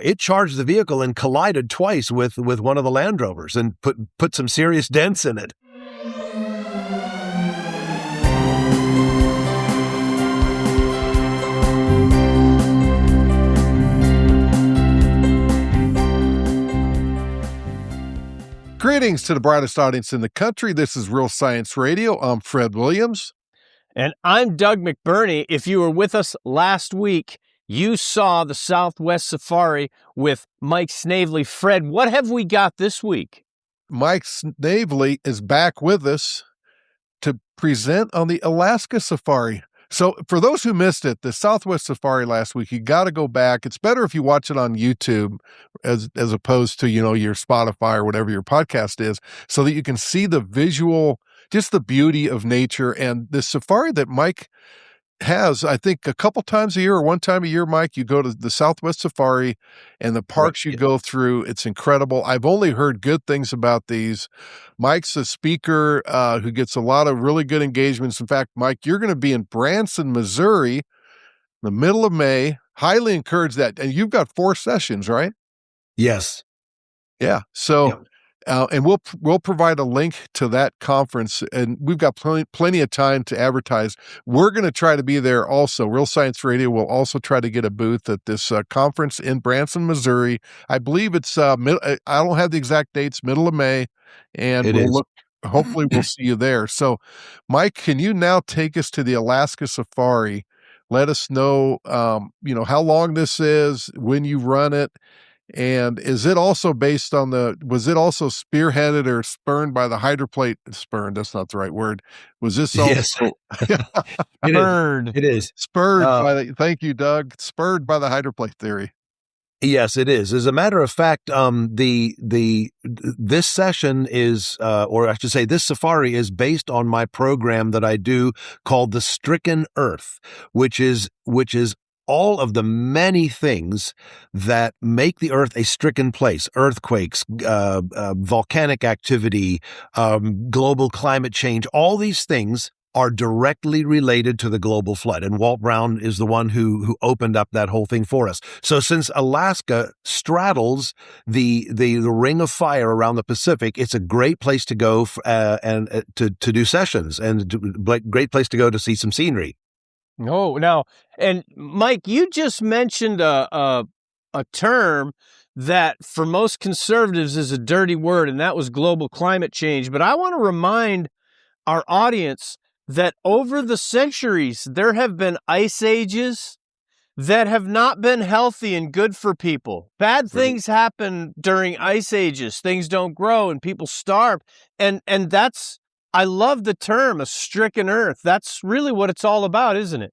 it charged the vehicle and collided twice with one of the Land Rovers and put some serious dents in it. Greetings to the brightest audience in the country. This is Real Science Radio. I'm Fred Williams. And I'm Doug McBurney. If you were with us last week, you saw the Southwest Safari with Mike Snavely. Fred, what have we got this week? Mike Snavely is back with us to present on the Alaska Safari. So for those who missed it, the Southwest Safari last week, you got to go back. It's better if you watch it on YouTube as opposed to, your Spotify or whatever your podcast is, so that you can see the visual, just the beauty of nature. And the safari that Mike has, I think a couple times a year or one time a year, Mike, you go to the Southwest Safari and the parks you go through. It's incredible. I've only heard good things about these. Mike's a speaker who gets a lot of really good engagements. In fact, Mike, you're going to be in Branson, Missouri, in the middle of May. Highly encourage that. And you've got 4 sessions, right? Yes. Yeah. So, and we'll provide a link to that conference, and we've got plenty of time to advertise. We're going to try to be there also. Real Science Radio will also try to get a booth at this conference in Branson, Missouri. I believe it's I don't have the exact dates, middle of May, and hopefully we'll see you there. So, Mike, can you now take us to the Alaska Safari? Let us know, how long this is, when you run it. And is it also was it also spearheaded or spurned by the Hydroplate? Spurned, that's not the right word. Was this also? Yes. Spurred. It is. Spurred thank you, Doug. Spurred by the Hydroplate theory. Yes, it is. As a matter of fact, this session is, or I should say, this safari is based on my program that I do called the Stricken Earth, which is all of the many things that make the Earth a stricken place: earthquakes, volcanic activity, global climate change. All these things are directly related to the global flood. And Walt Brown is the one who opened up that whole thing for us. So since Alaska straddles the ring of fire around the Pacific, it's a great place to go and to do sessions, and great place to go to see some scenery. Oh, now, and Mike, you just mentioned a term that for most conservatives is a dirty word, and that was global climate change. But I want to remind our audience that over the centuries, there have been ice ages that have not been healthy and good for people. Bad things happen during ice ages. Things don't grow and people starve. And that's, I love the term, a stricken earth. That's really what it's all about, isn't it?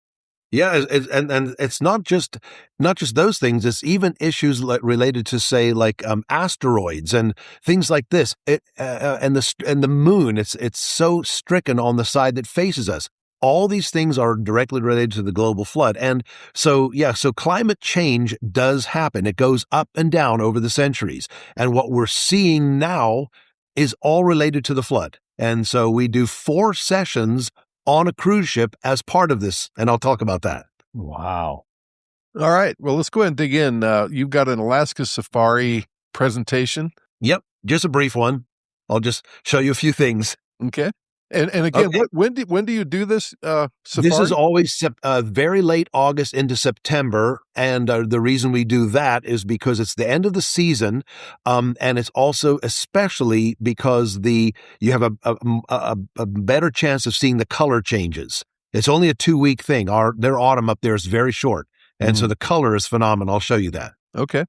Yeah, and it's not just those things. It's even issues related to, say, like asteroids and things like this. And the moon. It's so stricken on the side that faces us. All these things are directly related to the global flood. And so climate change does happen. It goes up and down over the centuries. And what we're seeing now is all related to the flood. And so we do 4 sessions on a cruise ship as part of this, and I'll talk about that. Wow. All right. Well, let's go ahead and dig in. You've got an Alaska Safari presentation. Yep. Just a brief one. I'll just show you a few things. Okay. And again, okay. When do you do this safari? This is always very late August into September, and the reason we do that is because it's the end of the season, and it's also especially because you have a better chance of seeing the color changes. It's only a 2-week thing. Their autumn up there is very short, and so the color is phenomenal. I'll show you that. Okay,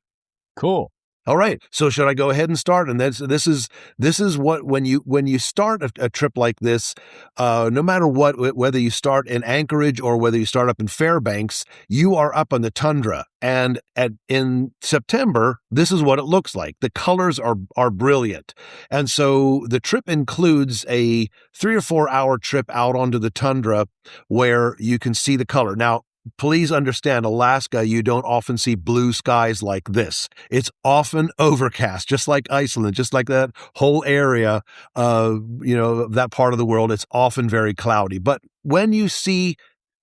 cool. All right. So should I go ahead and start? And this is what, when you start a trip like this, no matter what, whether you start in Anchorage or whether you start up in Fairbanks, you are up on the tundra. And in September, this is what it looks like. The colors are brilliant. And so the trip includes a 3 or 4 hour trip out onto the tundra where you can see the color. Now, please understand, Alaska, you don't often see blue skies like this. It's often overcast, just like Iceland, just like that whole area, that part of the world. It's often very cloudy. But when you see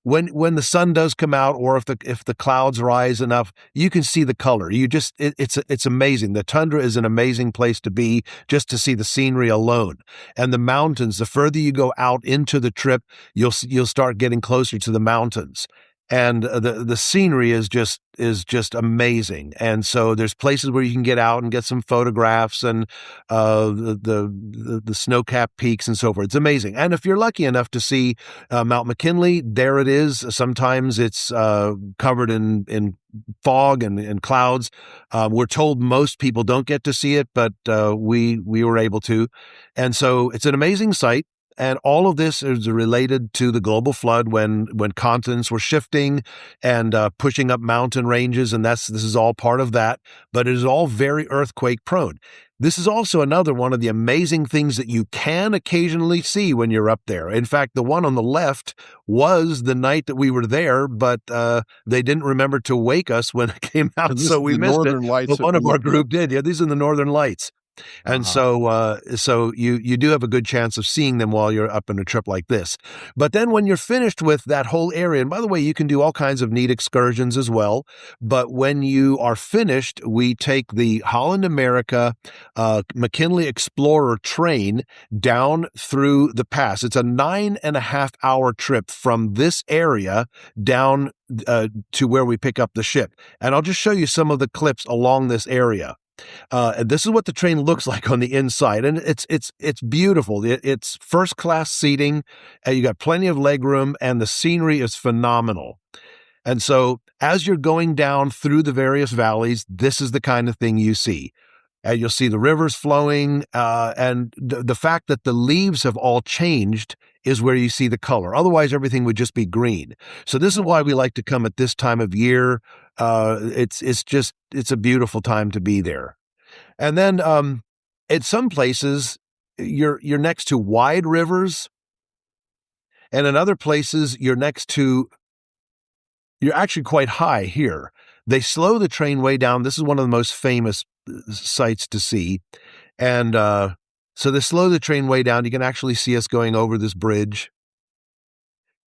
when the sun does come out, or if the clouds rise enough, you can see the color. It's amazing. The tundra is an amazing place to be, just to see the scenery alone. And the mountains, the further you go out into the trip, you'll start getting closer to the mountains. And the scenery is just amazing. And so there's places where you can get out and get some photographs, and the snow-capped peaks and so forth. It's amazing. And if you're lucky enough to see Mount McKinley, there it is. Sometimes it's covered in fog and clouds. We're told most people don't get to see it, but we were able to. And so it's an amazing sight. And all of this is related to the global flood when continents were shifting and pushing up mountain ranges, and this is all part of that. But it is all very earthquake prone. This is also another one of the amazing things that you can occasionally see when you're up there. In fact, the one on the left was the night that we were there, but they didn't remember to wake us when it came out, so we missed Northern it. Lights But one of our group did. Yeah, these are the Northern Lights. And so you do have a good chance of seeing them while you're up in a trip like this. But then when you're finished with that whole area, and by the way, you can do all kinds of neat excursions as well. But when you are finished, we take the Holland America McKinley Explorer train down through the pass. It's a 9.5-hour trip from this area down to where we pick up the ship. And I'll just show you some of the clips along this area. And this is what the train looks like on the inside, and it's beautiful. It's first class seating, and you got plenty of leg room, and the scenery is phenomenal. And so, as you're going down through the various valleys, this is the kind of thing you see. And you'll see the rivers flowing, and the fact that the leaves have all changed is where you see the color. Otherwise, everything would just be green. So this is why we like to come at this time of year. It's a beautiful time to be there. And then at some places, you're next to wide rivers, and in other places, you're actually quite high here. They slow the train way down. This is one of the most famous sights to see. And so they slow the train way down. You can actually see us going over this bridge.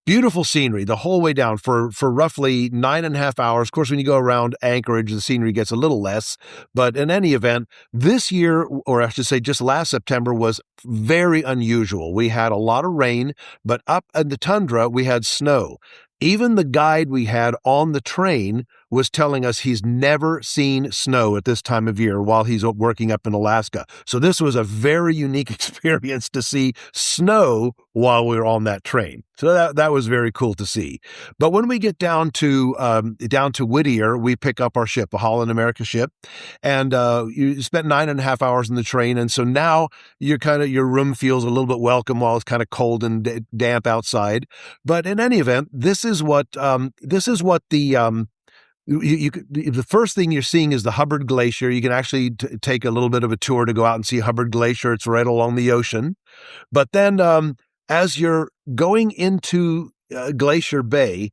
Beautiful scenery the whole way down for roughly 9.5 hours. Of course, when you go around Anchorage, the scenery gets a little less. But in any event, this year, or I should say just last September, was very unusual. We had a lot of rain, but up in the tundra, we had snow. Even the guide we had on the train was telling us he's never seen snow at this time of year while he's working up in Alaska. So this was a very unique experience to see snow while we were on that train. So that was very cool to see. But when we get down to Whittier, we pick up our ship, a Holland America ship, and you spent 9.5 hours in the train, and so now your room feels a little bit welcome while it's kind of cold and damp outside. But in any event, this is what the first thing you're seeing is the Hubbard Glacier. You can actually take a little bit of a tour to go out and see Hubbard Glacier. It's right along the ocean. But then as you're going into Glacier Bay,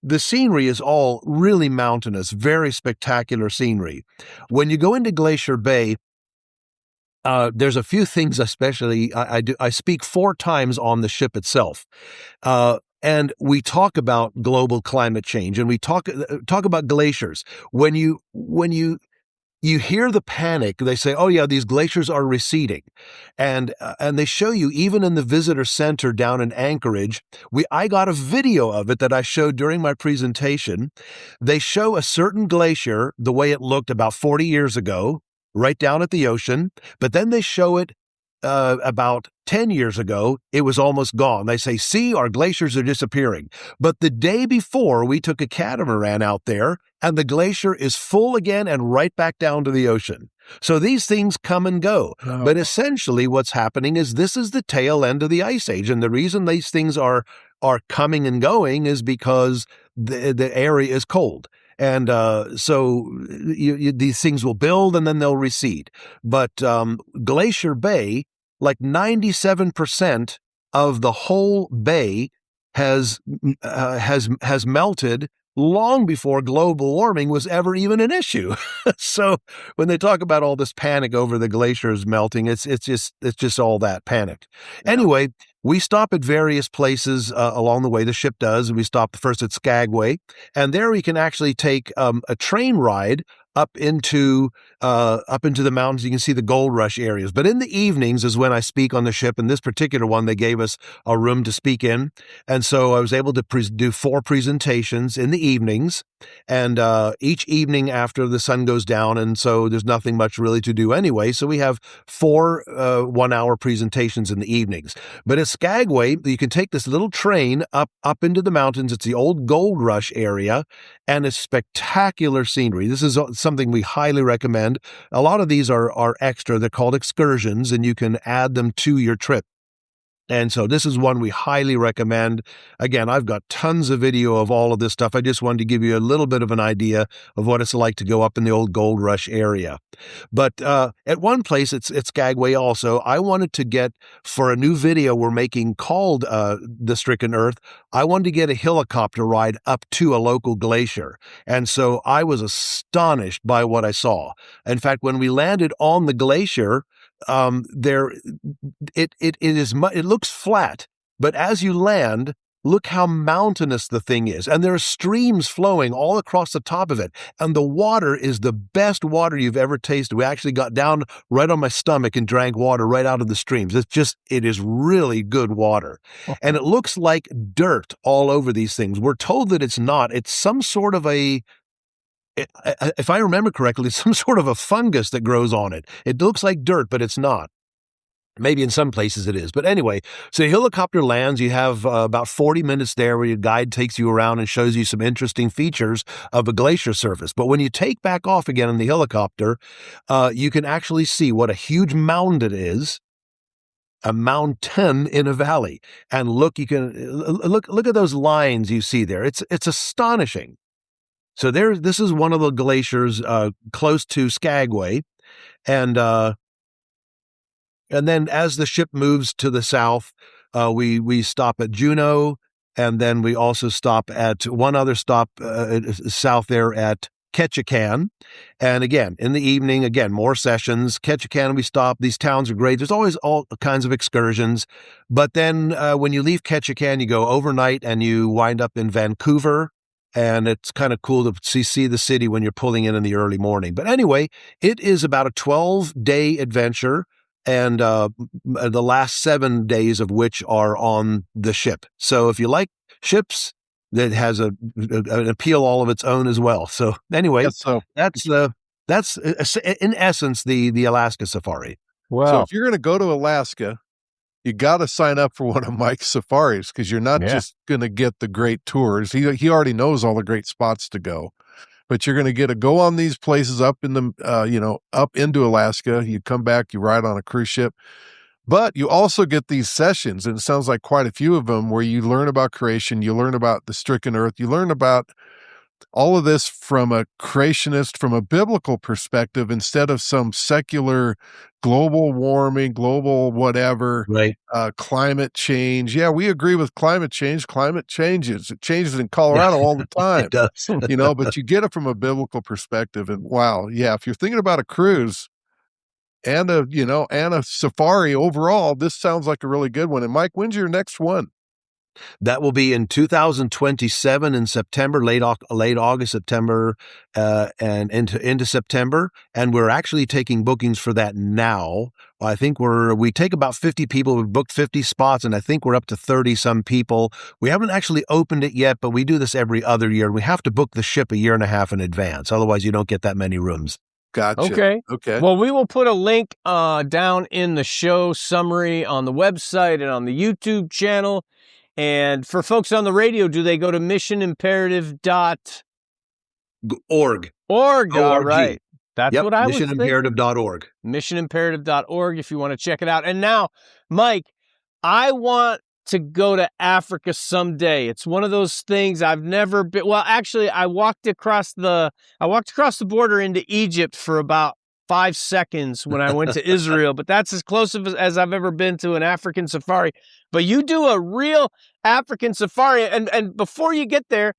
the scenery is all really mountainous, very spectacular scenery. When you go into Glacier Bay, there's a few things, especially I speak 4 times on the ship itself. And we talk about global climate change, and we talk about glaciers. When you hear the panic, they say, "Oh yeah, these glaciers are receding," and they show you even in the visitor center down in Anchorage. I got a video of it that I showed during my presentation. They show a certain glacier the way it looked about 40 years ago, right down at the ocean, but then they show it about 10 years ago, it was almost gone. They say, "See, our glaciers are disappearing." But the day before, we took a catamaran out there, and the glacier is full again and right back down to the ocean. So these things come and go. Oh. But essentially what's happening is this is the tail end of the ice age. And the reason these things are coming and going is because the area is cold. And so these things will build and then they'll recede. But Glacier Bay, like 97% of the whole bay has melted long before global warming was ever even an issue. So when they talk about all this panic over the glaciers melting, it's just all that panic. Yeah. Anyway, we stop at various places along the way. The ship does. We stop first at Skagway, and there we can actually take a train ride up into the mountains. You can see the gold rush areas. But in the evenings is when I speak on the ship. And this particular one, they gave us a room to speak in, and so I was able to do 4 presentations in the evenings, and each evening after the sun goes down, and so there's nothing much really to do anyway. So we have 4 1-hour presentations in the evenings. But at Skagway, you can take this little train up into the mountains. It's the old gold rush area, and it's spectacular scenery. This is something we highly recommend. A lot of these are extra. They're called excursions, and you can add them to your trip. And so this is one we highly recommend. Again, I've got tons of video of all of this stuff. I just wanted to give you a little bit of an idea of what it's like to go up in the old gold rush area. But at one place, it's Skagway also, I wanted to get, for a new video we're making called The Stricken Earth, I wanted to get a helicopter ride up to a local glacier. And so I was astonished by what I saw. In fact, when we landed on the glacier, it looks flat, but as you land, look how mountainous the thing is. And there are streams flowing all across the top of it. And the water is the best water you've ever tasted. We actually got down right on my stomach and drank water right out of the streams. It is really good water. And it looks like dirt all over these things. We're told that it's not. It's some sort of if I remember correctly, some sort of a fungus that grows on it. It looks like dirt, but it's not. Maybe in some places it is. But anyway, so the helicopter lands. You have about 40 minutes there where your guide takes you around and shows you some interesting features of a glacier surface. But when you take back off again in the helicopter, you can actually see what a huge mound it is. A mountain in a valley. And look, you can look at those lines you see there. It's astonishing. So this is one of the glaciers close to Skagway, and then as the ship moves to the south, we stop at Juneau, and then we also stop at one other stop south there at Ketchikan. And again, in the evening, more sessions. Ketchikan, we stop. These towns are great. There's always all kinds of excursions. But then when you leave Ketchikan, you go overnight and you wind up in Vancouver. And it's kind of cool to see the city when you're pulling in the early morning. But anyway, it is about a 12-day adventure, and the last 7 days of which are on the ship. So if you like ships, that has an appeal all of its own as well. So anyway, that's in essence the Alaska Safari. Wow. So if you're going to go to Alaska, you got to sign up for one of Mike's safaris, because you're not just going to get the great tours. He already knows all the great spots to go, but you're going to get to go on these places up in the, up into Alaska. You come back, you ride on a cruise ship, but you also get these sessions, and it sounds like quite a few of them, where you learn about creation, you learn about the stricken earth, you learn about all of this from a creationist, from a biblical perspective, instead of some secular global warming, global whatever, climate change. Yeah, we agree with climate change. Climate changes. It changes in Colorado all the time. It does. But you get it from a biblical perspective. And wow, yeah, if you're thinking about a cruise and a safari overall, this sounds like a really good one. And Mike, when's your next one? That will be in 2027 in September, late August, September, and into September. And we're actually taking bookings for that now. I think we take about 50 people. We've booked 50 spots, and I think we're up to 30 some people. We haven't actually opened it yet, but we do this every other year. We have to book the ship 1.5 years in advance. Otherwise, you don't get that many rooms. Gotcha. Okay. Well, we will put a link down in the show summary on the website and on the YouTube channel. And for folks on the radio, do they go to missionimperative.org? All right. That's what I was thinking. Missionimperative.org. Missionimperative.org if you want to check it out. And now, Mike, I want to go to Africa someday. It's one of those things I've never been. Well, actually, I walked across the border into Egypt for about 5 seconds when I went to Israel, but that's as close as I've ever been to an African safari. But you do a real African safari, and before you get there,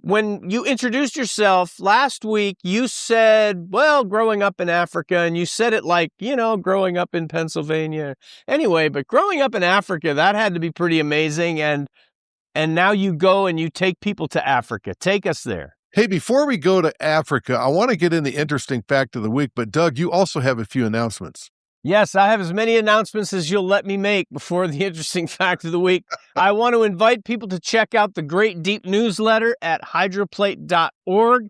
when you introduced yourself last week, you said, well, growing up in Africa, and you said it like, growing up in Pennsylvania. Anyway, but growing up in Africa, that had to be pretty amazing. And now you go and you take people to Africa. Take us there. Hey, before we go to Africa, I want to get in the interesting fact of the week, but Doug, you also have a few announcements. Yes, I have as many announcements as you'll let me make before the interesting fact of the week. I want to invite people to check out the Great Deep newsletter at hydroplate.org.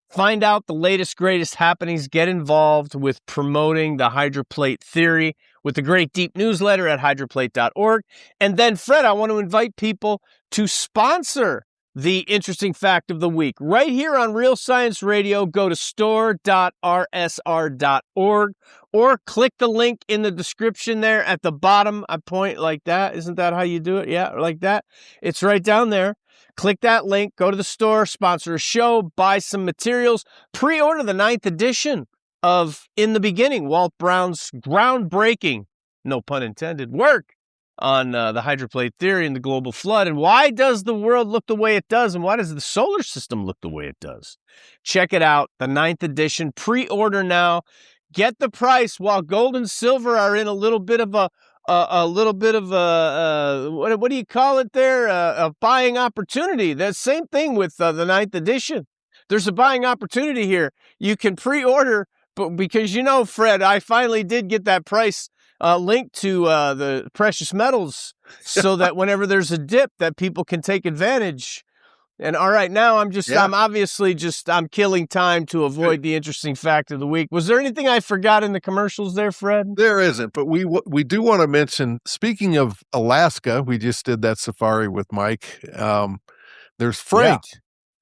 Find out the latest, greatest happenings. Get involved with promoting the Hydroplate theory with the Great Deep newsletter at hydroplate.org. And then, Fred, I want to invite people to sponsor the interesting fact of the week. Right here on Real Science Radio, go to store.rsr.org or click the link in the description there at the bottom. I point like that. Isn't that how you do it? Yeah, like that. It's right down there. Click that link, go to the store, sponsor a show, buy some materials, pre-order the 9th edition of In the Beginning, Walt Brown's groundbreaking, no pun intended, work on the hydroplate theory and the global flood. And why does the world look the way it does? And why does the solar system look the way it does? Check it out, the 9th edition. Pre-order now. Get the price while gold and silver are in a little bit of what do you call it there? A buying opportunity. That same thing with the 9th edition. There's a buying opportunity here. You can pre-order, but because Fred, I finally did get that price linked to the precious metals so that whenever there's a dip that people can take advantage. And all right, now I'm killing time to avoid the interesting fact of the week. Was there anything I forgot in the commercials there, Fred? There isn't, but we do want to mention, speaking of Alaska, we just did that safari with Mike. There's Frank,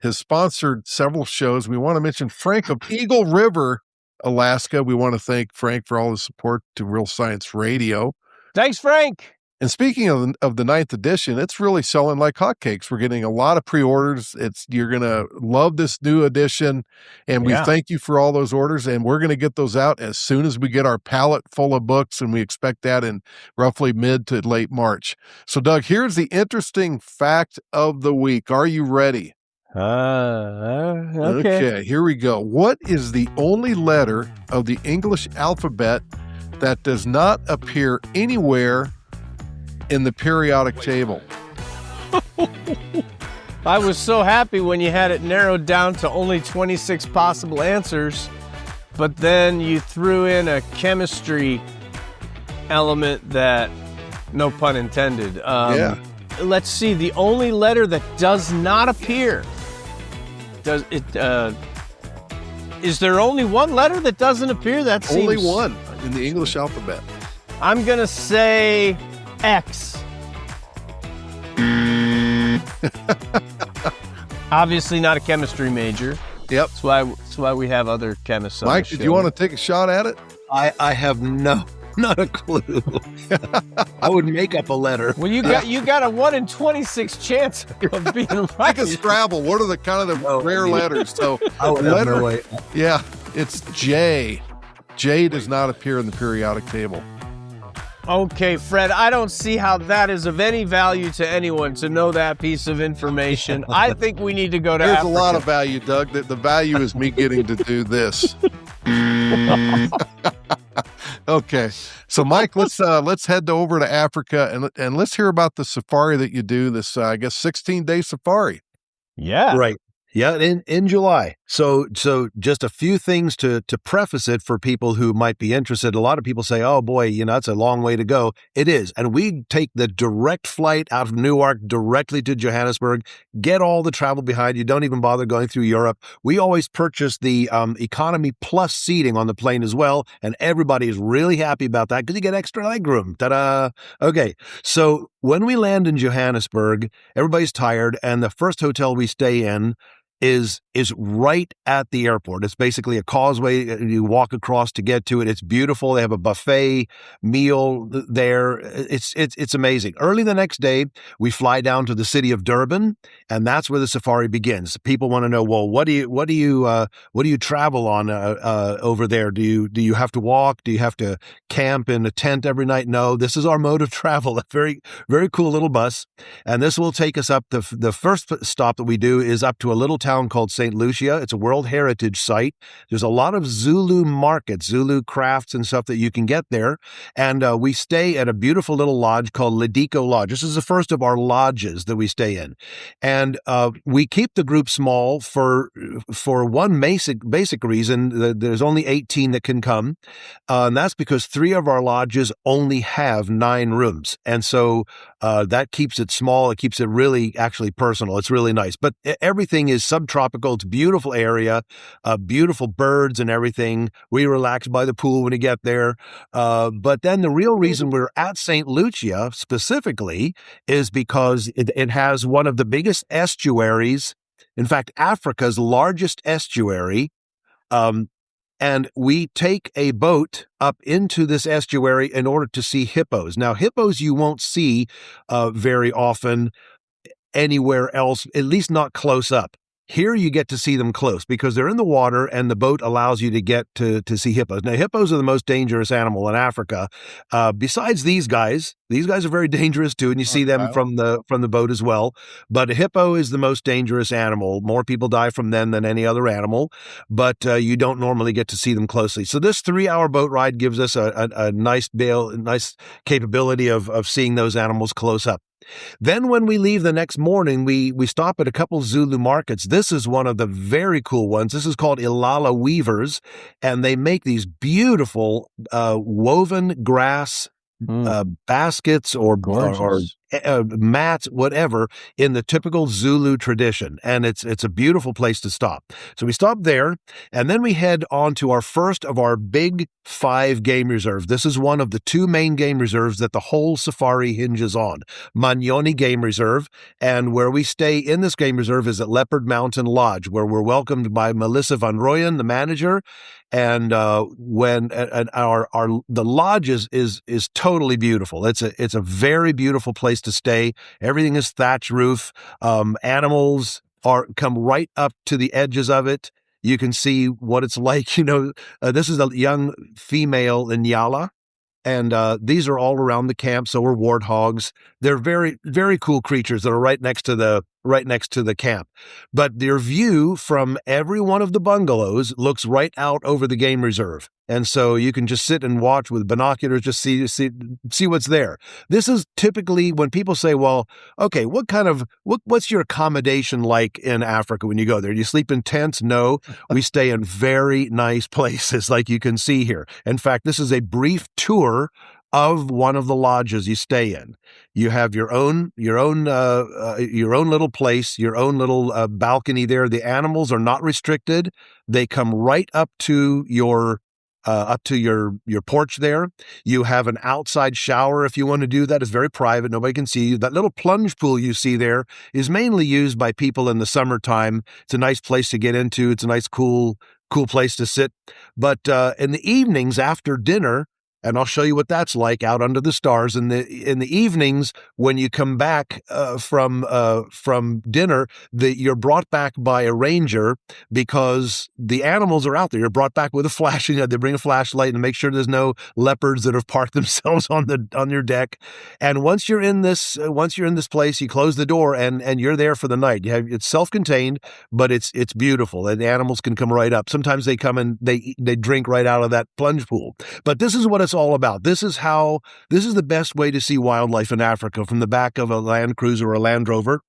has sponsored several shows. We want to mention Frank of Eagle River, Alaska. We want to thank Frank for all his support to Real Science Radio. Thanks, Frank. And speaking of the 9th edition, it's really selling like hotcakes. We're getting a lot of pre-orders. You're going to love this new edition. And we thank you for all those orders. And we're going to get those out as soon as we get our pallet full of books. And we expect that in roughly mid to late March. So, Doug, here's the interesting fact of the week. Are you ready? Okay, here we go. What is the only letter of the English alphabet that does not appear anywhere in the periodic table? I was so happy when you had it narrowed down to only 26 possible answers, but then you threw in a chemistry element that, no pun intended. Let's see, the only letter that does not appear. Is there only one letter that doesn't appear? That seems... Only one in the English alphabet. I'm going to say X. Obviously not a chemistry major. Yep. That's why we have other chemists on Mike, the show. did you want to take a shot at it? I have not a clue. I would make up a letter. Well, you got a 1 in 26 chance of being right. Like a Scrabble. What are the kind of the rare letters? So it's J. J does not appear in the periodic table. Okay, Fred, I don't see how that is of any value to anyone to know that piece of information. I think we need to go to Africa. There's a lot of value, Doug. The value is me getting to do this. Okay, so Mike, let's head over to Africa and let's hear about the safari that you do. This 16-day safari. Yeah, right. Yeah, in July. So just a few things to preface it for people who might be interested. A lot of people say, "Oh boy, it's a long way to go." It is, and we take the direct flight out of Newark directly to Johannesburg. Get all the travel behind you. Don't even bother going through Europe. We always purchase the economy plus seating on the plane as well, and everybody is really happy about that because you get extra legroom. Ta-da! Okay, so when we land in Johannesburg, everybody's tired, and the first hotel we stay in is right at the airport. It's basically a causeway you walk across to get to it. It's beautiful. They have a buffet meal there. It's amazing. Early the next day, we fly down to the city of Durban, and that's where the safari begins. People want to know, well, what do you travel on over there? Do you have to walk? Do you have to camp in a tent every night? No, this is our mode of travel. A very, very cool little bus, and this will take us up. The first stop that we do is up to a little town called St. Lucia. It's a World Heritage Site. There's a lot of Zulu markets, Zulu crafts and stuff that you can get there. And we stay at a beautiful little lodge called Lediko Lodge. This is the first of our lodges that we stay in. And we keep the group small for one basic reason. There's only 18 that can come. And that's because 3 of our lodges only have 9 rooms. And so that keeps it small. It keeps it really actually personal. It's really nice. But everything is subtropical. It's a beautiful area, beautiful birds and everything. We relax by the pool when we get there. But then the real reason we're at St. Lucia specifically is because it has one of the biggest estuaries, in fact, Africa's largest estuary. And we take a boat up into this estuary in order to see hippos. Now, hippos you won't see very often anywhere else, at least not close up. Here you get to see them close because they're in the water and the boat allows you to get to see hippos. Now, hippos are the most dangerous animal in Africa. Besides these guys are very dangerous too, and you see them from the boat as well. But a hippo is the most dangerous animal. More people die from them than any other animal, but you don't normally get to see them closely. So this 3-hour boat ride gives us a nice capability of seeing those animals close up. Then when we leave the next morning, we stop at a couple Zulu markets. This is one of the very cool ones. This is called Ilala Weavers, and they make these beautiful woven grass baskets or mats, whatever, in the typical Zulu tradition. And it's a beautiful place to stop. So we stop there, and then we head on to our first of our big 5 game reserves. This is one of the 2 main game reserves that the whole safari hinges on. Manyoni Game Reserve, and where we stay in this game reserve is at Leopard Mountain Lodge, where we're welcomed by Melissa Van Rooyen, the manager. And the lodge is totally beautiful. It's a very beautiful place to stay. Everything is thatch roof. Animals come right up to the edges of it. You can see what it's like. This is a young female Inyala, and these are all around the camp. So are warthogs. They're very, very cool creatures that are right next to the camp. But their view from every one of the bungalows looks right out over the game reserve. And so you can just sit and watch with binoculars, just see what's there. This is typically when people say, well, okay, what's your accommodation like in Africa when you go there? Do you sleep in tents? No, we stay in very nice places like you can see here. In fact, this is a brief tour of one of the lodges you stay in. You have your own little place, your own little balcony there. The animals are not restricted. They come right up to your porch there. You have an outside shower if you want to do that. It's very private. Nobody can see you. That little plunge pool you see there is mainly used by people in the summertime. It's a nice place to get into. It's a nice, cool place to sit. But in the evenings after dinner, and I'll show you what that's like out under the stars. In the evenings, when you come back from dinner, you're brought back by a ranger because the animals are out there. You're brought back with a flash. They bring a flashlight and make sure there's no leopards that have parked themselves on your deck. And once you're in this place, you close the door and you're there for the night. It's self-contained, but it's beautiful. And the animals can come right up. Sometimes they come and they drink right out of that plunge pool. But this is what it's all about. This is the best way to see wildlife in Africa, from the back of a Land Cruiser or a Land Rover.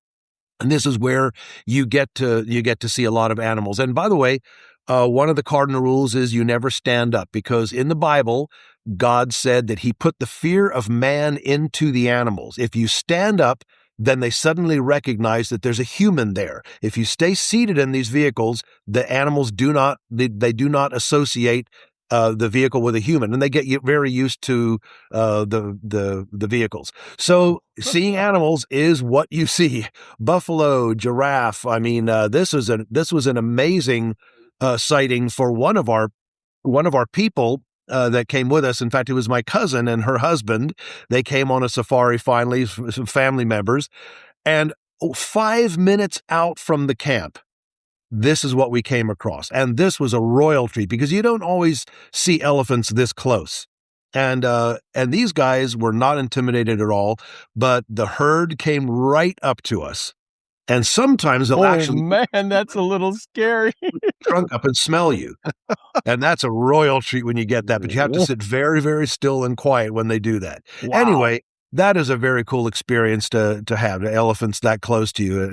And this is where you get to see a lot of animals. And by the way, one of the cardinal rules is you never stand up, because in the Bible, God said that he put the fear of man into the animals. If you stand up, then they suddenly recognize that there's a human there. If you stay seated in these vehicles, the animals do not associate the vehicle with a human, and they get very used to the vehicles. So seeing animals is what you see: buffalo, giraffe. I mean, this was an amazing sighting for one of our people that came with us. In fact, it was my cousin and her husband. They came on a safari finally, some family members, and 5 minutes out from the camp, this is what we came across. And this was a royal treat because you don't always see elephants this close. And these guys were not intimidated at all, but the herd came right up to us. And sometimes they'll actually... man, that's a little scary. ...trunk up and smell you. And that's a royal treat when you get that, but you have to sit very, very still and quiet when they do that. Wow. Anyway, that is a very cool experience to have, the elephants that close to you.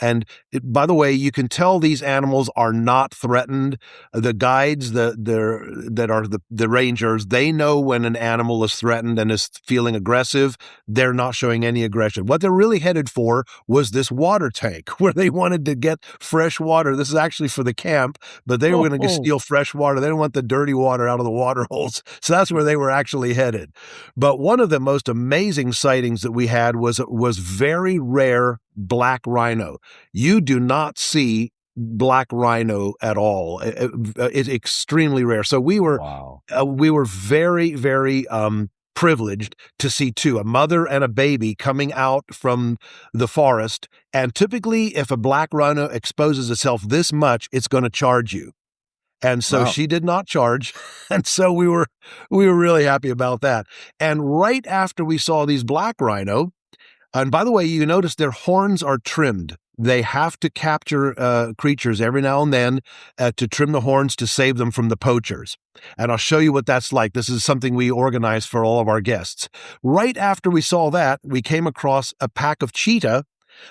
And by the way, you can tell these animals are not threatened. The guides, that are the rangers, they know when an animal is threatened and is feeling aggressive. They're not showing any aggression. What they're really headed for was this water tank where they wanted to get fresh water. This is actually for the camp, but they were going to steal fresh water. They didn't want the dirty water out of the water holes. So that's where they were actually headed. But one of the most amazing sightings that we had was very rare black rhino. You do not see black rhino at all. It's extremely rare. So we were very, very privileged to see two, a mother and a baby, coming out from the forest. And typically, if a black rhino exposes itself this much, it's going to charge you. And so she did not charge. And so we were really happy about that. And right after we saw these black rhino, and by the way, you notice their horns are trimmed. They have to capture creatures every now and then to trim the horns to save them from the poachers. And I'll show you what that's like. This is something we organize for all of our guests. Right after we saw that, we came across a pack of cheetah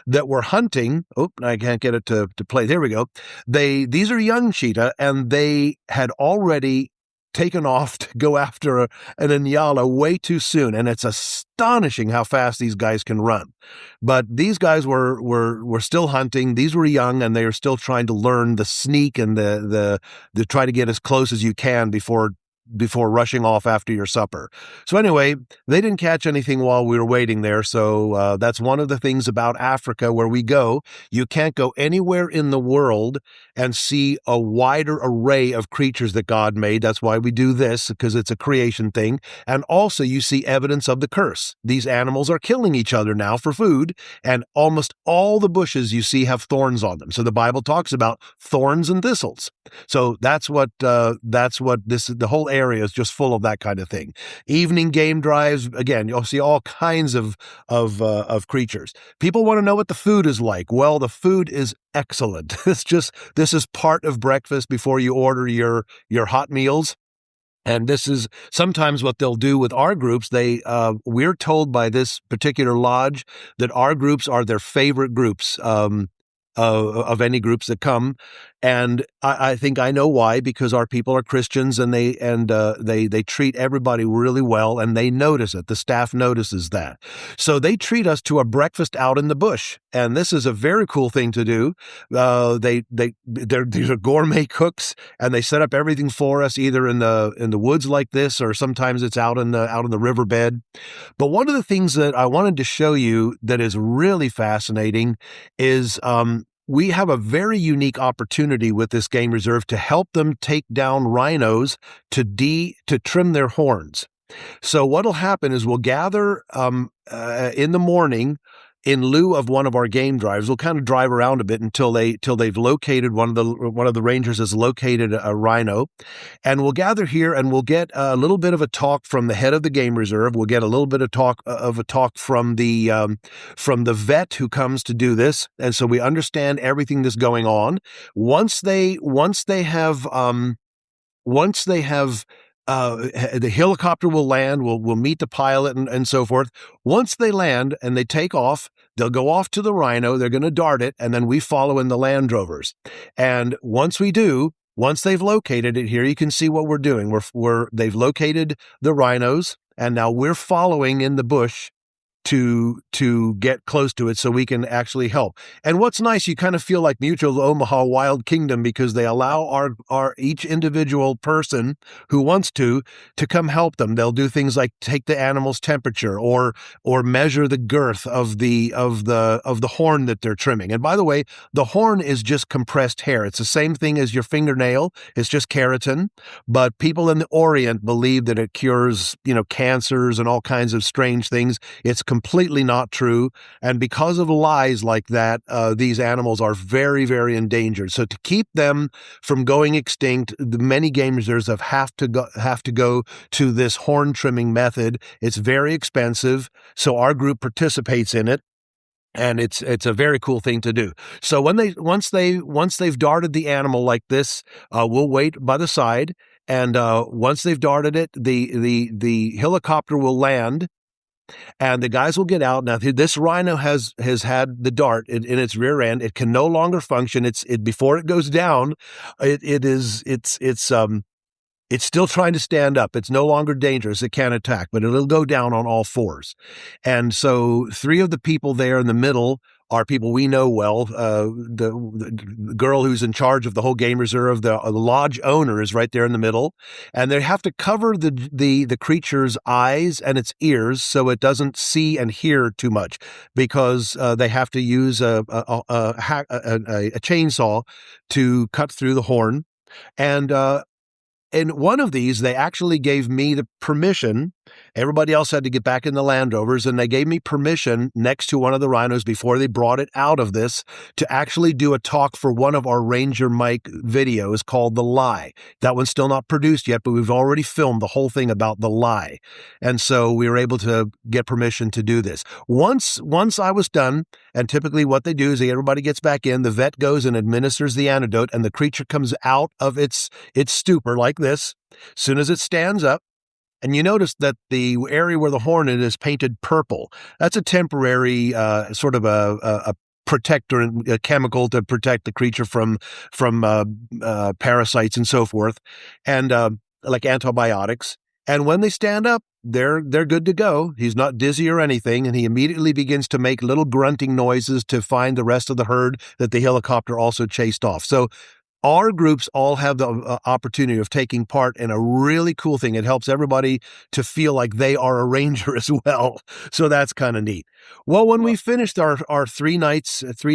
that were hunting. Oh, I can't get it to play. There we go. These are young cheetah, and they had already taken off to go after an Inyala way too soon. And it's astonishing how fast these guys can run. But these guys were still hunting. These were young, and they are still trying to learn the sneak and the try to get as close as you can before rushing off after your supper. So anyway, they didn't catch anything while we were waiting there. So that's one of the things about Africa where we go. You can't go anywhere in the world and see a wider array of creatures that God made. That's why we do this, because it's a creation thing. And also you see evidence of the curse. These animals are killing each other now for food, and almost all the bushes you see have thorns on them. So the Bible talks about thorns and thistles. So that's what the whole area is just full of that kind of thing. Evening game drives, again, you'll see all kinds of creatures. People want to know what the food is like. Well, the food is excellent. This is part of breakfast before you order your hot meals. And this is sometimes what they'll do with our groups. We're told by this particular lodge that our groups are their favorite groups of any groups that come. And I think I know why, because our people are Christians, and they treat everybody really well, and they notice it. The staff notices that. So they treat us to a breakfast out in the bush. And this is a very cool thing to do. These are gourmet cooks, and they set up everything for us, either in the woods like this, or sometimes it's out in the riverbed. But one of the things that I wanted to show you that is really fascinating is we have a very unique opportunity with this game reserve to help them take down rhinos to trim their horns. So what'll happen is we'll gather in the morning. In lieu of one of our game drives, we'll kind of drive around a bit until they've located one of the rangers has located a rhino, and we'll gather here and we'll get a little bit of a talk from the head of the game reserve. We'll get a little bit of a talk from the vet who comes to do this, and so we understand everything that's going on. Once they have the helicopter will land, we'll meet the pilot and so forth. Once they land and they take off, they'll go off to the rhino, they're going to dart it, and then we follow in the Land Rovers. And once they've located it, here you can see what we're doing. They've located the rhinos, and now we're following in the bush to get close to it so we can actually help. And what's nice, you kind of feel like Mutual Omaha Wild Kingdom, because they allow our each individual person who wants to come help them. They'll do things like take the animal's temperature or measure the girth of the horn that they're trimming. And by the way, the horn is just compressed hair. It's the same thing as your fingernail. It's just keratin. But people in the Orient believe that it cures, cancers and all kinds of strange things. It's completely not true. And because of lies like that, these animals are very, very endangered. So to keep them from going extinct, the many game reserves have to go to this horn trimming method. It's very expensive. So our group participates in it. And it's a very cool thing to do. So once they've darted the animal like this, we'll wait by the side. And once they've darted it, the helicopter will land. And the guys will get out. Now, this rhino has had the dart in its rear end. It can no longer function. Before it goes down, it's still trying to stand up. It's no longer dangerous. It can't attack, but it'll go down on all fours. And so 3 of the people there in the middle are people we know well. The girl who's in charge of the whole game reserve, the lodge owner, is right there in the middle. And they have to cover the creature's eyes and its ears so it doesn't see and hear too much, because they have to use a chainsaw to cut through the horn. And in one of these, they actually gave me the permission. Everybody else had to get back in the Land Rovers, and they gave me permission next to one of the rhinos before they brought it out of this to actually do a talk for one of our Ranger Mike videos called The Lie. That one's still not produced yet, but we've already filmed the whole thing about The Lie. And so we were able to get permission to do this. Once I was done, and typically what they do is everybody gets back in, the vet goes and administers the antidote, and the creature comes out of its stupor like this. As soon as it stands up, and you notice that the area where the horn is painted purple. That's a temporary sort of a protector, a chemical to protect the creature from parasites and so forth, and like antibiotics. And when they stand up, they're good to go. He's not dizzy or anything, and he immediately begins to make little grunting noises to find the rest of the herd that the helicopter also chased off. So our groups all have the opportunity of taking part in a really cool thing. It helps everybody to feel like they are a ranger as well. So that's kind of neat. Well, when we finished our 3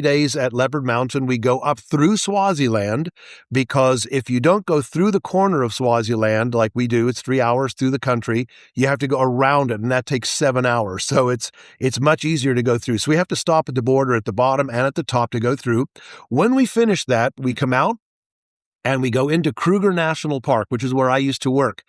days at Leopard Mountain, we go up through Swaziland, because if you don't go through the corner of Swaziland like we do, it's 3 hours through the country, you have to go around it, and that takes 7 hours. So it's much easier to go through. So we have to stop at the border at the bottom and at the top to go through. When we finish that, we come out, and we go into Kruger National Park, which is where I used to work.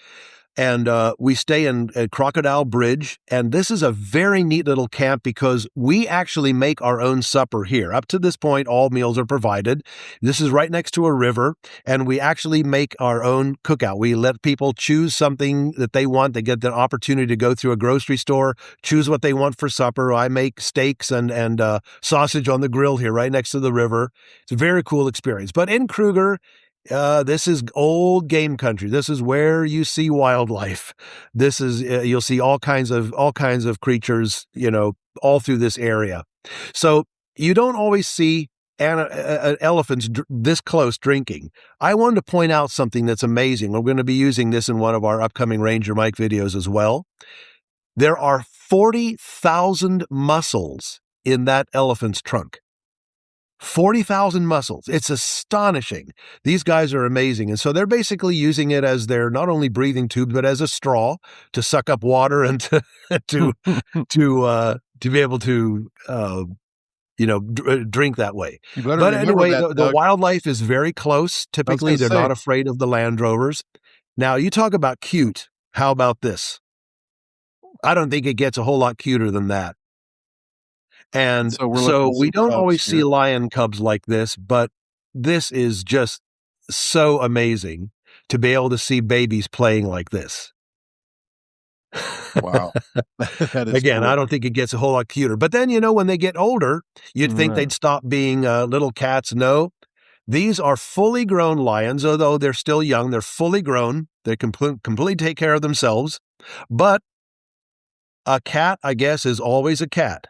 And we stay in Crocodile Bridge. And this is a very neat little camp because we actually make our own supper here. Up to this point, all meals are provided. This is right next to a river, and we actually make our own cookout. We let people choose something that they want. They get the opportunity to go through a grocery store, choose what they want for supper. I make steaks and sausage on the grill here right next to the river. It's a very cool experience. But in Kruger, this is old game country. This is where you see wildlife. This is you'll see all kinds of creatures, all through this area. So you don't always see elephants this close drinking. I wanted to point out something that's amazing. We're going to be using this in one of our upcoming Ranger Mike videos as well. There are 40,000 mussels in that elephant's trunk. 40,000 mussels. It's astonishing. These guys are amazing. And so they're basically using it as their not only breathing tubes, but as a straw to suck up water and to be able to drink that way. But anyway, the wildlife is very close. Typically, they're not afraid of the Land Rovers. Now, you talk about cute. How about this? I don't think it gets a whole lot cuter than that. And so we don't always see lion cubs like this, but this is just so amazing to be able to see babies playing like this. Wow. Again, cool. I don't think it gets a whole lot cuter. But then, when they get older, you'd think they'd stop being little cats. No, these are fully grown lions, although they're still young. They're fully grown. They completely take care of themselves. But a cat, I guess, is always a cat.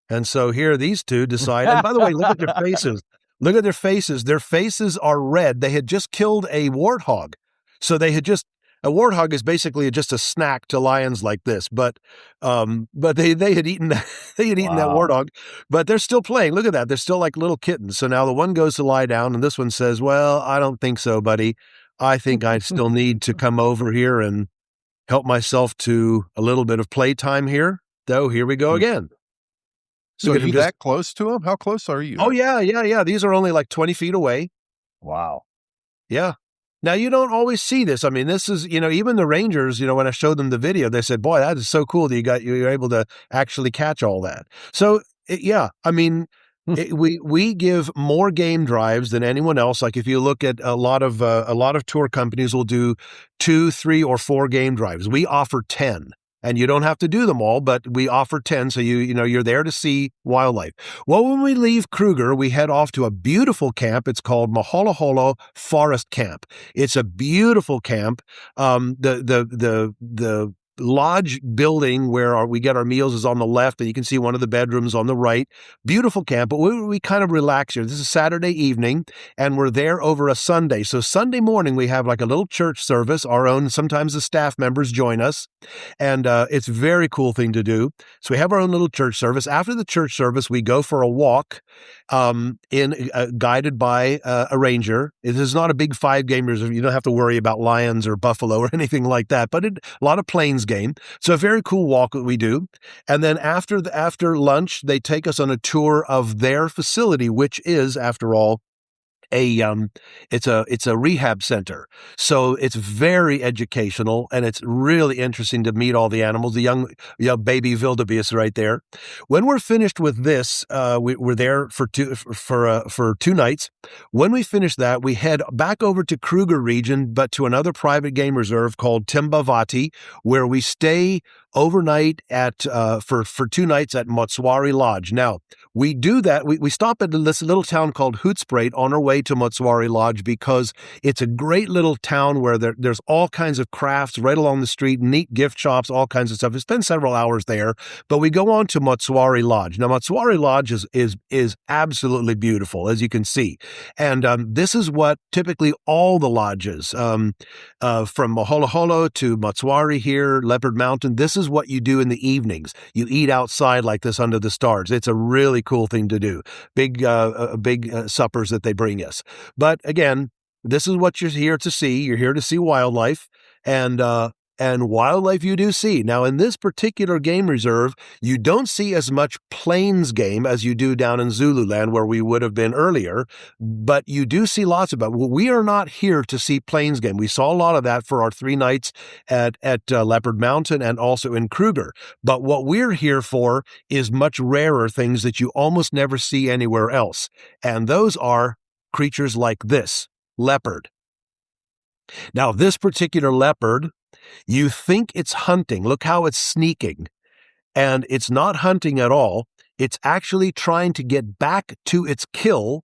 And so here these two decide, and by the way, look at their faces. Look at their faces. Their faces are red. They had just killed a warthog. So they had just, a warthog is basically just a snack to lions like this, but they had eaten that warthog, but they're still playing. Look at that. They're still like little kittens. So now the one goes to lie down and this one says, well, I don't think so, buddy. I think I still need to come over here and help myself to a little bit of playtime here. So here we go again. So are you that close to them? How close are you? Oh, yeah. These are only like 20 feet away. Wow. Yeah. Now, you don't always see this. I mean, this is, even the rangers, when I showed them the video, they said, boy, that is so cool that you're able to actually catch all that. So, we give more game drives than anyone else. Like if you look at a lot of tour companies will do 2, 3, or 4 game drives. We offer 10. And you don't have to do them all, but we offer 10, so you're there to see wildlife. Well, when we leave Kruger, we head off to a beautiful camp. It's called Maholaholo Forest Camp. It's a beautiful camp. The lodge building where we get our meals is on the left, and you can see one of the bedrooms on the right. Beautiful camp, but we kind of relax here. This is Saturday evening, and we're there over a Sunday. So Sunday morning, we have like a little church service, our own. Sometimes the staff members join us, and it's a very cool thing to do. So we have our own little church service. After the church service, we go for a walk guided by a ranger. It is not a big 5-game reserve. You don't have to worry about lions or buffalo or anything like that, but a lot of plains game. So a very cool walk that we do. And then after lunch, they take us on a tour of their facility, which is, after all, it's a rehab center. So it's very educational, and it's really interesting to meet all the animals. The young baby wildebeest right there. When we're finished with this, we're there for 2 nights. When we finish that, we head back over to Kruger region, but to another private game reserve called Timbavati, where we stay overnight for 2 nights at Motswari Lodge. Now, we do that. We stop at this little town called Hootspruit on our way to Motswari Lodge because it's a great little town where there's all kinds of crafts right along the street, neat gift shops, all kinds of stuff. We spend several hours there, but we go on to Motswari Lodge. Now, Motswari Lodge is absolutely beautiful, as you can see. And this is what typically all the lodges, from Maholaholo to Motswari here, Leopard Mountain, this is what you do in the evenings. You eat outside like this under the stars. It's a really cool thing to do. Big suppers that they bring us. But again, this is what you're here to see. You're here to see wildlife, and wildlife you do see. Now, in this particular game reserve, you don't see as much plains game as you do down in Zululand, where we would have been earlier, but you do see lots of it. Well, we are not here to see plains game. We saw a lot of that for our 3 nights at Leopard Mountain and also in Kruger. But what we're here for is much rarer things that you almost never see anywhere else. And those are creatures like this, leopard. Now, this particular leopard, you think it's hunting. Look how it's sneaking. And it's not hunting at all. It's actually trying to get back to its kill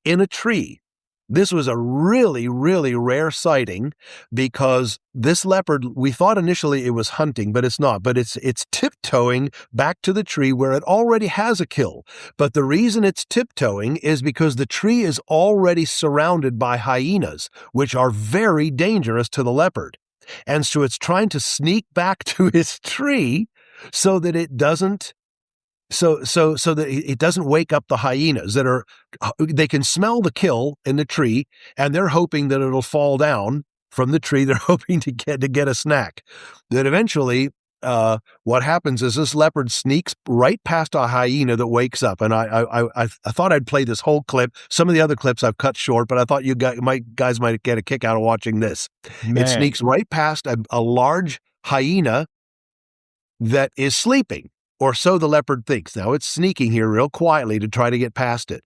in a tree. This was a really, really rare sighting because this leopard, we thought initially it was hunting, but it's not. But it's tiptoeing back to the tree where it already has a kill. But the reason it's tiptoeing is because the tree is already surrounded by hyenas, which are very dangerous to the leopard. And so it's trying to sneak back to its tree so that it doesn't that it doesn't wake up the hyenas they can smell the kill in the tree, and they're hoping that it'll fall down from the tree. They're hoping to get a snack. Then eventually, what happens is this leopard sneaks right past a hyena that wakes up. And I thought I'd play this whole clip. Some of the other clips I've cut short, but I thought you guys might get a kick out of watching this. Man. It sneaks right past a large hyena that is sleeping, or so the leopard thinks. Now it's sneaking here real quietly to try to get past it.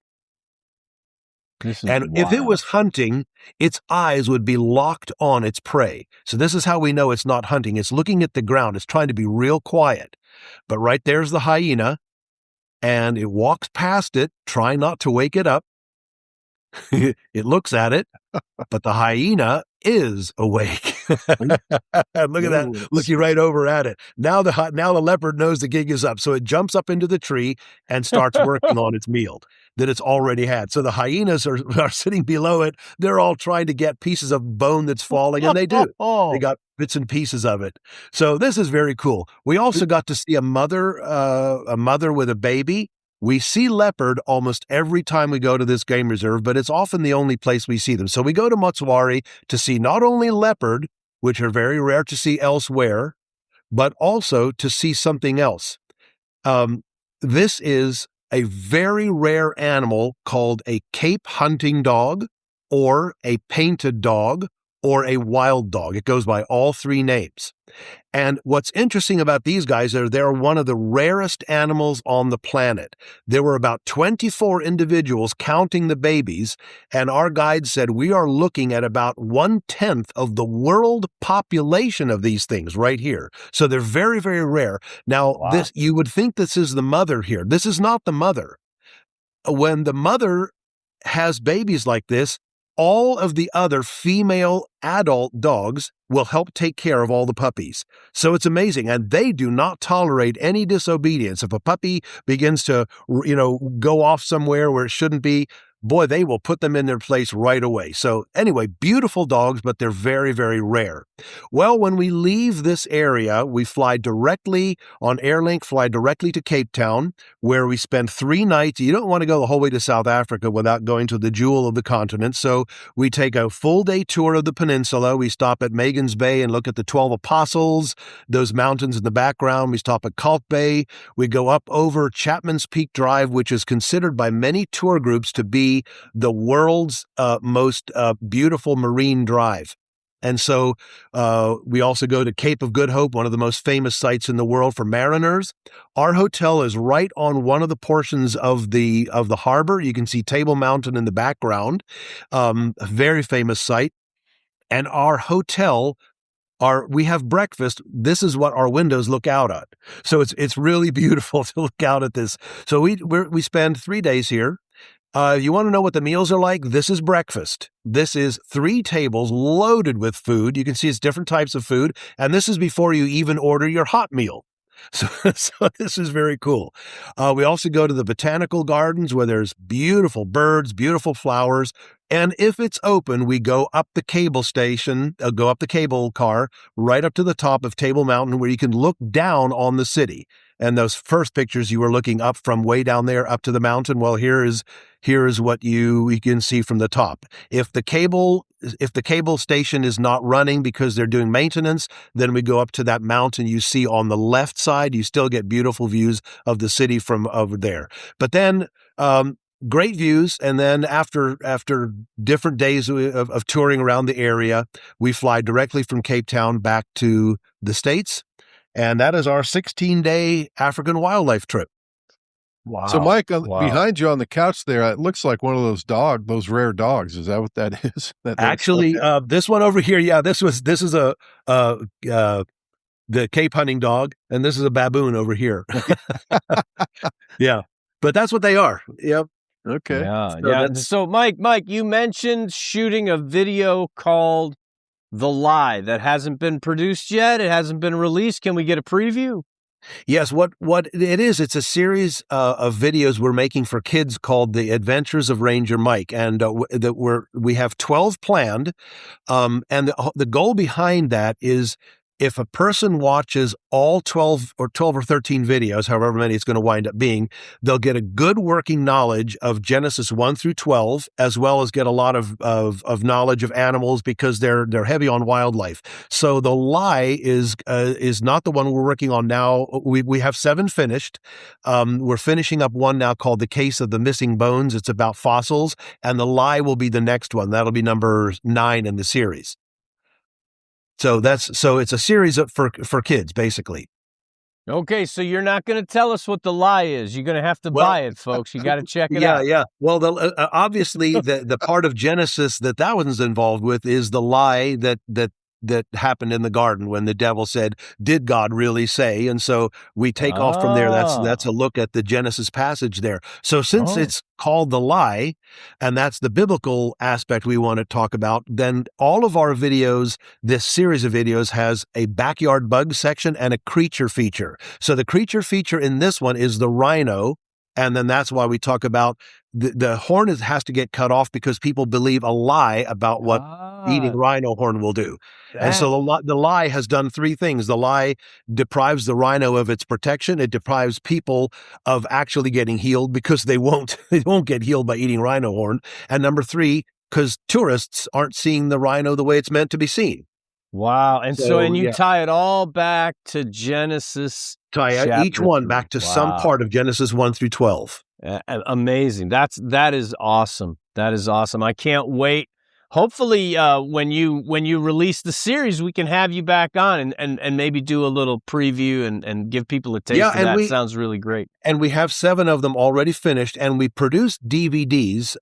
And wild. If it was hunting, its eyes would be locked on its prey. So this is how we know it's not hunting. It's looking at the ground. It's trying to be real quiet. But right there's the hyena, and it walks past it, trying not to wake it up. It looks at it, but the hyena is awake. Look at that, looking right over at it. Now the leopard knows the gig is up, so it jumps up into the tree and starts working on its meal that it's already had. So the hyenas are sitting below it. They're all trying to get pieces of bone that's falling, and they do. They got bits and pieces of it. So this is very cool. We also got to see a mother with a baby. We see leopard almost every time we go to this game reserve, but it's often the only place we see them. So we go to Motswari to see not only leopard, which are very rare to see elsewhere, but also to see something else. This is a very rare animal called a Cape hunting dog, or a painted dog, or a wild dog. It goes by all three names. And what's interesting about these guys is they're one of the rarest animals on the planet. There were about 24 individuals counting the babies, and our guide said we are looking at about 1/10 of the world population of these things right here. So they're very, very rare. Now, This you would think this is the mother here. This is not the mother. When the mother has babies like this, all of the other female adult dogs will help take care of all the puppies. So it's amazing. And they do not tolerate any disobedience. If a puppy begins to, go off somewhere where it shouldn't be, boy, they will put them in their place right away. So anyway, beautiful dogs, but they're very, very rare. Well, when we leave this area, we fly directly on Airlink, fly directly to Cape Town, where we spend 3 nights. You don't want to go the whole way to South Africa without going to the jewel of the continent. So we take a full day tour of the peninsula. We stop at Magens Bay and look at the 12 Apostles, those mountains in the background. We stop at Kalk Bay. We go up over Chapman's Peak Drive, which is considered by many tour groups to be the world's most beautiful marine drive. And so we also go to Cape of Good Hope, one of the most famous sites in the world for mariners. Our hotel is right on one of the portions of the harbor. You can see Table Mountain in the background, a very famous site. And our hotel, we have breakfast. This is what our windows look out at. So it's really beautiful to look out at this. So we spend 3 days here. You want to know what the meals are like? This is breakfast. This is 3 tables loaded with food. You can see it's different types of food. And this is before you even order your hot meal. So this is very cool. We also go to the botanical gardens where there's beautiful birds, beautiful flowers. And if it's open, we go up the cable station, go up the cable car, right up to the top of Table Mountain where you can look down on the city. And those first pictures, you were looking up from way down there up to the mountain. Well, here is what you can see from the top. If the cable station is not running because they're doing maintenance, then we go up to that mountain you see on the left side. You still get beautiful views of the city from over there. But then great views. And then after different days of touring around the area, we fly directly from Cape Town back to the States. And that is our 16-day African wildlife trip. Wow. So, Mike, behind you on the couch there, it looks like one of those rare dogs. Is that what that is? Actually, this one over here, yeah, this is the Cape hunting dog, and this is a baboon over here. Yeah, but that's what they are. Yep. Okay. Yeah. So, Mike, you mentioned shooting a video called The Lie that hasn't been produced yet. It hasn't been released. Can we get a preview? Yes, what it is, it's a series of videos we're making for kids called The Adventures of Ranger Mike, and we have 12 planned, and the goal behind that is if a person watches all 12 or 13 videos, however many it's going to wind up being, they'll get a good working knowledge of Genesis 1 through 12, as well as get a lot of knowledge of animals because they're heavy on wildlife. So The Lie is not the one we're working on now. We have 7 finished. We're finishing up one now called The Case of the Missing Bones. It's about fossils, and The Lie will be the next one. That'll be number 9 in the series. So it's a series for kids, basically. Okay, so you're not going to tell us what The Lie is. You're going to have to buy it, folks. You got to check it out. Yeah. Well, obviously, the part of Genesis that one's involved with is the lie that that happened in the garden when the devil said, "Did God really say?" And so we take off from there. That's a look at the Genesis passage there. So since it's called the lie, and that's the biblical aspect we want to talk about, then all of our videos, this series of videos, has a backyard bug section and a creature feature. So the creature feature in this one is the rhino. And then that's why we talk about the horn has to get cut off because people believe a lie about what eating rhino horn will do. And so the lie has done three things. The lie deprives the rhino of its protection. It deprives people of actually getting healed because they won't get healed by eating rhino horn. And number three, because tourists aren't seeing the rhino the way it's meant to be seen. Wow. And so you tie it all back to Genesis. Tie each one back to some part of Genesis 1 through 12. Amazing. That is awesome. That is awesome. I can't wait. Hopefully, when you release the series, we can have you back on and maybe do a little preview and give people a taste of that. Sounds really great. And we have 7 of them already finished, and we produced DVDs.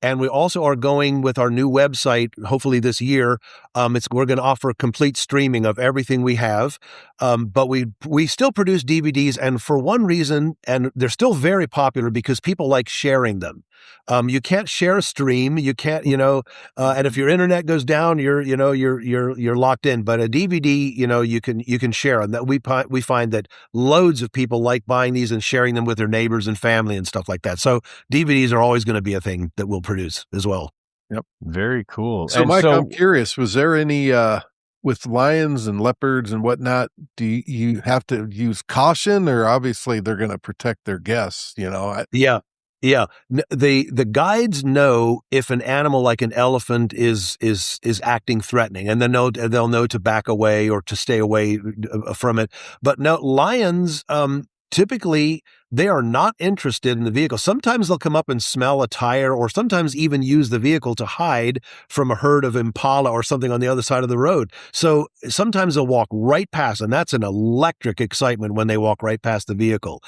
And we also are going with our new website, hopefully this year. We're going to offer complete streaming of everything we have. But we still produce DVDs, and for one reason, and they're still very popular because people like sharing them. You can't share a stream. You can't, and if your internet goes down, you're locked in. But a DVD, you can share. And that we find that loads of people like buying these and sharing them with their neighbors and family and stuff like that. So DVDs are always going to be a thing that we'll produce as well. Yep. Very cool. So, Mike, I'm curious, was there any, with lions and leopards and whatnot, do you have to use caution, or obviously they're going to protect their guests, Yeah. The guides know if an animal like an elephant is acting threatening, and they'll know to back away or to stay away from it. But no, lions, typically they are not interested in the vehicle. Sometimes they'll come up and smell a tire, or sometimes even use the vehicle to hide from a herd of impala or something on the other side of the road. So sometimes they'll walk right past, and that's an electric excitement when they walk right past the vehicle.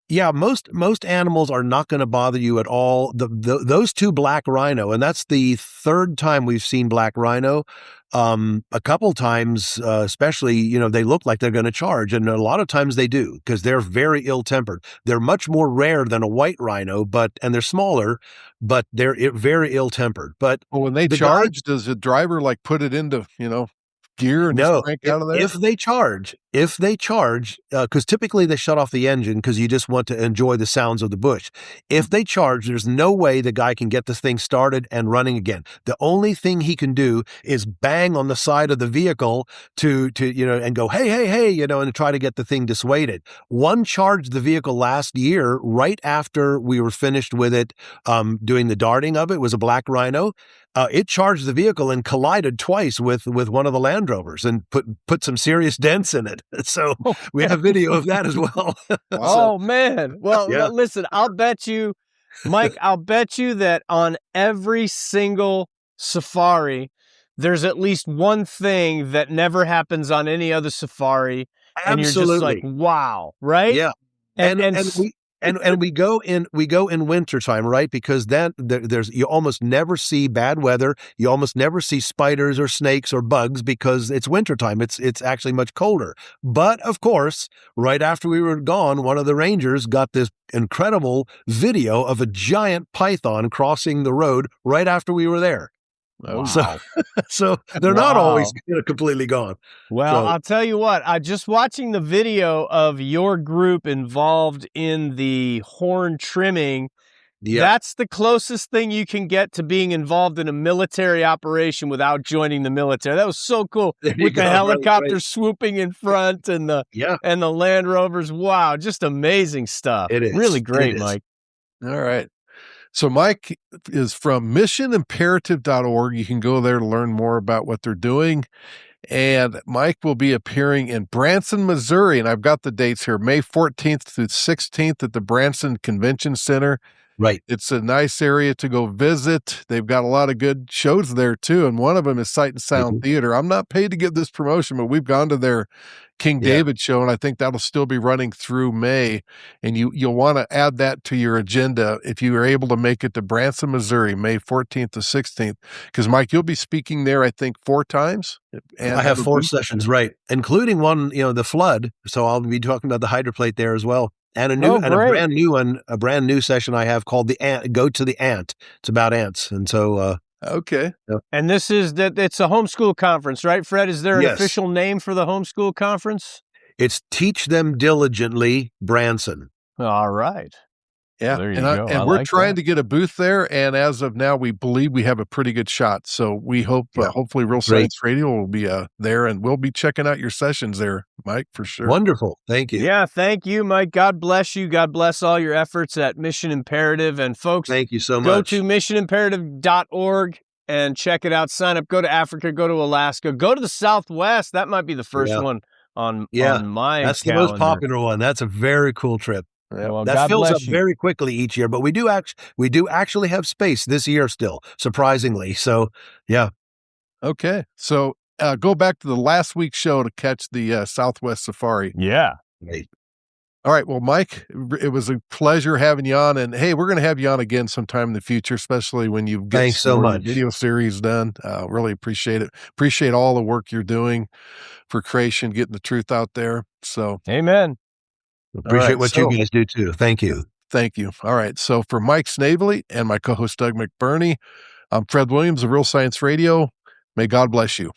Yeah, most animals are not going to bother you at all. Those 2 black rhino, and that's the 3rd time we've seen black rhino. A couple times, especially, they look like they're going to charge, and a lot of times they do because they're very ill-tempered. They're much more rare than a white rhino, and they're smaller, but they're very ill-tempered. But when they charge, does the driver put it into gear and just crank out of there? If they charge, because typically they shut off the engine because you just want to enjoy the sounds of the bush. If they charge, there's no way the guy can get this thing started and running again. The only thing he can do is bang on the side of the vehicle to and go, hey, and try to get the thing dissuaded. One charged the vehicle last year right after we were finished with it, doing the darting of it. It was a black rhino. It charged the vehicle and collided twice with one of the Land Rovers and put some serious dents in it. So we have video of that as well. Oh, man. Well, listen, I'll bet you, Mike, that on every single safari, there's at least one thing that never happens on any other safari. Absolutely. And you're just like, wow, right? Yeah. And we go in wintertime, right? Because then you almost never see bad weather. You almost never see spiders or snakes or bugs because it's wintertime. It's actually much colder. But of course, right after we were gone, one of the rangers got this incredible video of a giant python crossing the road right after we were there. Wow. So they're not always completely gone. Well, I'll tell you what, just watching the video of your group involved in the horn trimming, that's the closest thing you can get to being involved in a military operation without joining the military. That was so cool. With the helicopter swooping in front and the Land Rovers. Wow, just amazing stuff. It is. Really great, Mike. All right. So Mike is from missionimperative.org. You can go there to learn more about what they're doing. And Mike will be appearing in Branson, Missouri. And I've got the dates here, May 14th through 16th at the Branson Convention Center. Right. It's a nice area to go visit. They've got a lot of good shows there too, and one of them is Sight and Sound Theater. I'm not paid to give this promotion, but we've gone to their King David show, and I think that'll still be running through May. And you'll want to add that to your agenda if you are able to make it to Branson, Missouri, May 14th to 16th. Because Mike, you'll be speaking there, I think, 4 times. I have 4 sessions, right, including one, the flood. So I'll be talking about the Hydroplate there as well. And a brand new one, a brand new session I have called the Ant. Go to the Ant. It's about ants, and so okay. And this is it's a homeschool conference, right, Fred? Is there an Yes. official name for the homeschool conference? It's Teach Them Diligently Branson. All right. Yeah, There you go. and I we're like trying that. to get a booth there, and as of now, we believe we have a pretty good shot. So we hope, hopefully, Real Science Radio will be there, and we'll be checking out your sessions there, Mike, for sure. Wonderful. Thank you. Yeah, thank you, Mike. God bless you. God bless all your efforts at Mission Imperative. And folks, Thank you so go much. to missionimperative.org and check it out. Sign up. Go to Africa. Go to Alaska. Go to the Southwest. That might be the first one on my That's calendar. the most popular one. That's a very cool trip. Yeah, well, That God fills up bless you. very quickly each year, but we do actually have space this year still, surprisingly. So, yeah. Okay, so go back to the last week's show to catch the Southwest Safari. Yeah. Great. All right, well, Mike, it was a pleasure having you on, and hey, we're going to have you on again sometime in the future, especially when you get Thanks so much. video series done. Really appreciate it. Appreciate all the work you're doing for creation, getting the truth out there. So, Amen. Appreciate what you guys do too. Thank you. Thank you. All right. So for Mike Snavely and my co-host Doug McBurney, I'm Fred Williams of Real Science Radio. May God bless you.